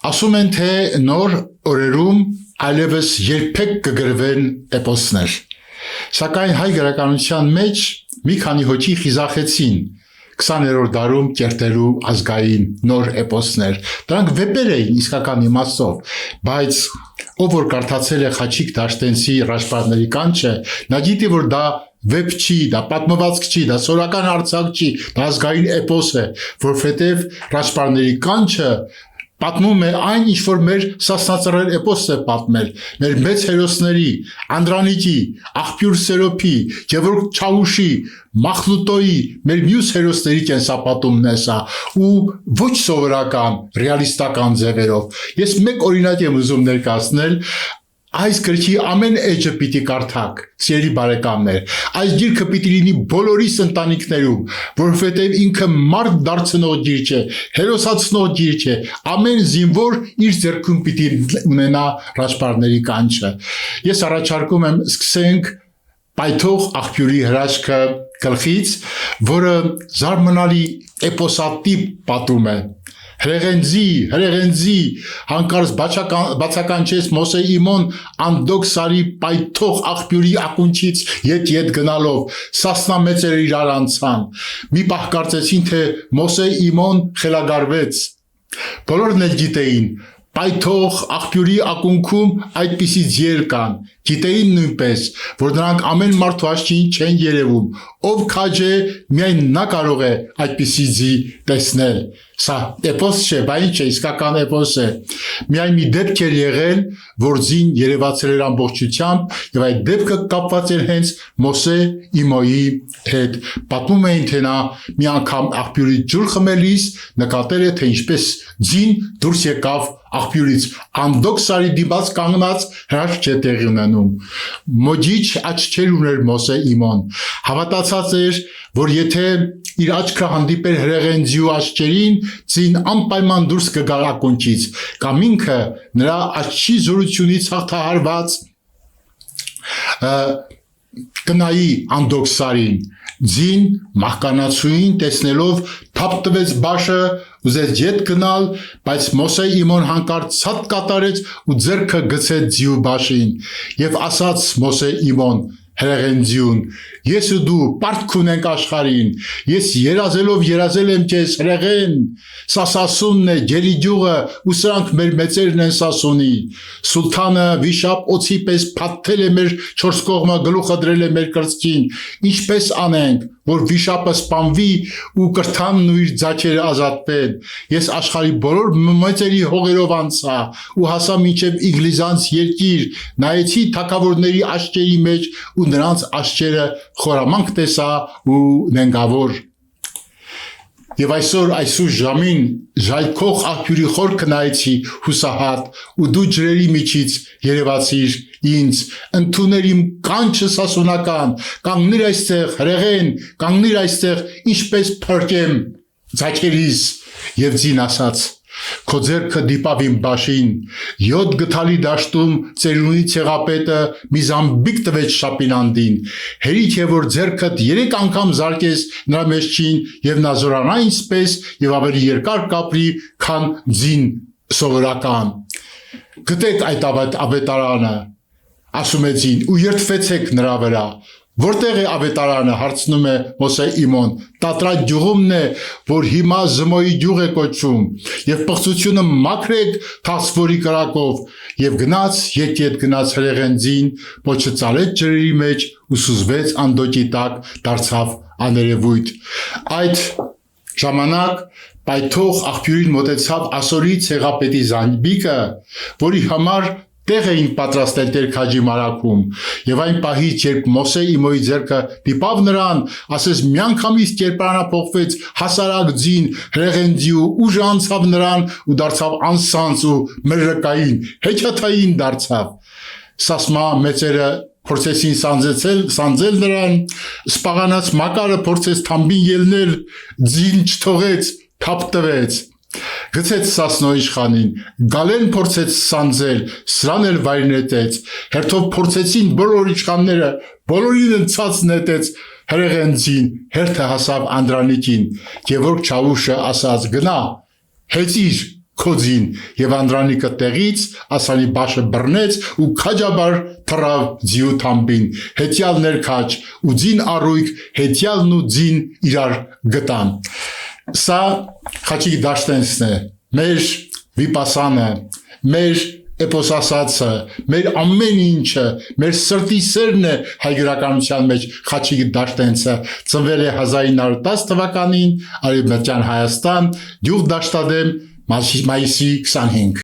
Ասում են, թե նոր օրերում այլևս երբեք կգրվեն էպոսներ։ Սակայն հայ գրականության մեջ մի քանի հոճի խիզախեցին 20-րդ դարում կերտելու ազգային նոր էպոսներ։ Դրանք վեպեր էին իսկական իմաստով, բայց ով որ կարդացել է Խաչիկ Դաշտենցի Ռաշպարների կանչը, նա գիտի, որ դա վեպ չի, դա պատմվածք չի, դա սորական արձակ չի, դա ազգային էպոս է, որովհետև Ռաշպարների կանչը պատմում է այն, ինչ որ մեր Սասնածռեր էպոսը պատմել, մեր մեծ հերոսների, Անդրանիկի, Աղբյուր Սերոփի, Գևորգ Չաուշի, Մախլուտոյի, մեր մյուս հերոսների կենսապատումն է սա, ու ոչ սովորական, ռեալիստական ձևերով։ Ես մեկ օրինակ եմ ուզում ներկայացնել, այս գրքի ամեն էջը պիտի կարդաք, սիրելի բարեկամներ, այս գիրքը պիտի լինի բոլորիս ընտանիքներում, որովհետև ինքը մարդ դարձնող գիրք է, հերոսացնող գիրք է, ամեն զինվոր իր ձեռքում պիտի ունենա Ռաշպարների կանչը։ Ես առաջարկում եմ սկսենք Պայթող աղբյուրի հրաշքը գլխից, որը զարմանալի էպոսատիպ պատում է։ Հրեղենձի, հանկարծ բացականչեց Մոսե Իմոն անդոք սարի պայթող աղբյուրի ակունչից ետ գնալով, սասնամեծերը իրար անցան, մի պահ կարծեցին, թե Մոսե Իմոն խելագարվեց, բոլորն էլ գիտեին, պայթող աղբյուրի ակունքում այդպիսի ձիեր կան, գիտեին նույնպես, որ նրանք ամեն մարդու աչքին չեն երևում, ով քաջ է, միայն նա կարող է այդպիսի ձի տեսնել։ Սա էպոս չէ, բա ինչ է, իսկական էպոս է։ Միայն մի դեպք էր եղել, որ ձին երևացել էր ամբողջությամբ, եւ այդ դեպքը կապված էր հենց Մոսե Իմոյի հետ։ Պատմում էին, թե նա մի անգամ աղբյուրի ջուր խմելիս նկատել է, թե ինչպես ձին դուրս եկավ աղբյուրից, անդոք սարի դիմաց կանգնած հրաշք չէ տեղի ունենում։ Մոջիչ աչքեր ուներ Մոսե Իմոն, հավատացած էր, որ եթե իր աչքը հանդիպեր հրեղենձի աչքերին, ձին անպայման դուրս կգար ակունքից, կամ ինքը նրա աչքի զորությունից հաղթահարված կնայի անդոք սարին։ Ձին մահկանացուին տեսնելով թափ տվեց բաշը, ուզեց յետ գնալ, բայց Մոսե Իմոն հանկարծ ցած կատարեց ու ձեռքը գցեց ձիու բաշին եւ ասաց Մոսե Իմոն հրեղենձիուն, ես ու դու պարտք ունենք աշխարհին, ես երազելով երազել եմ քեզ հրեղեն, սա Սասունն է, ջերի գյուղը, ու սրանք մեր մեծերն են Սասունի, Սուլթանը վիշապ օձի պես փաթթել է մեր չորս կողմը, գլուխը դրել է մեր կրծքին, ինչպես անենք, որ վիշապը սպանվի ու կրթանն ու իր ձաչերը ազատվեն։ Ես աշխարհի բոլոր մեծերի հողերով անցա ու հասա մինչև Իգլիզանց երկիր, նայեցի թագավորների աչքերի մեջ ու նրանց աչքերը խորամանկ տեսա ու նենգավոր։ Եվ այսօր այսուր ժամին ժայթքող աղբյուրի խորքը նայեցի հուսահատ ու դու ջրերի միջից երևացիր ինձ, ընդուներ իմ կանչը սասունական, կանգնիր այստեղ հրեղեն, կանգնիր այստեղ ինչպես փրկեմ ձաչերիս, եւ ձին ասաց, քո ձեռքը դիպավ իմ բաշին, 7 գթալի դաշտում ծերունի ցեղապետը մի զամբիկ տվեց շապինանդին, հերիք է որ ձեռքդ 3 անգամ զարկես նրա մեջքին եւ նա զորանա ինձպես եւ ավելի երկար կապրի, քան ձին սովորական։ Գտեք այդ ավետարանը, ասում է ձին, ու երդվեցեք նրա վրա։ Որտեղ է ավետարանը, հարցնում է Մոսե Իմոն, Տատրատ գյուղումն է, որ հիմա Զմոյի գյուղ է կոչվում, եւ պղծությունը մաքրեք թասվորի կրակով, եւ գնաց, ետ գնաց հրեղենձին, պոչը ծալեց ջրերի մեջ ու սուզվեց անդոկի տակ, դարձավ աներևույթ։ Այդ ժամանակ պայթող աղբյուրին մոտեցավ ասորի ցեղապետի զամբիկը, որի համար տեղ էին պատրաստել Տեր Քաջի մարաքում, եւ այն պահից, երբ Մոսե Իմոյի ձեռքը դիպավ նրան, ասես միանգամից կերպարանափոխվեց հասարակ ձին, հրեղենձի ու ուժը անցավ նրան ու դարձավ անսանց ու մրրկային, հեքիաթային դարձավ։ Սասմա մեծերը փորձեցին սանձել նրան, սպաղանած մակարը փորձեց թամբին ելնել, ձին չթողեց, թափ տվեց։ Գցեց Սասնո իշխանին, գալեն փորձեց սանձել, սրան էլ վայր նետեց, հերթով փորձեցին բոլոր իշխանները, բոլորին էլ ցած նետեց հրեղենձին, հերթը հասավ Անդրանիկին, Գևորգ Չաուշը ասաց գնա, հեծիր, քոձին եւ անդրանիկը տեղից ասանի բաշը բռնեց ու քաջաբար թռավ ձիու թամբին հետյալ ներքաչ ու ձին առույգ հետյալն ու ձին իրար գտան սա Խաչիկ Դաշտենցն է մեր վիպասանը մեր էպոսասացը մեր ամեն ինչը մեր սրտի սերն է հայ գրականության մեջ Խաչիկ Դաշտենցը ծնվել է 1910 թվականին Արևմտյան Հայաստան գյուղ Դաշտադեմ մայիսի 25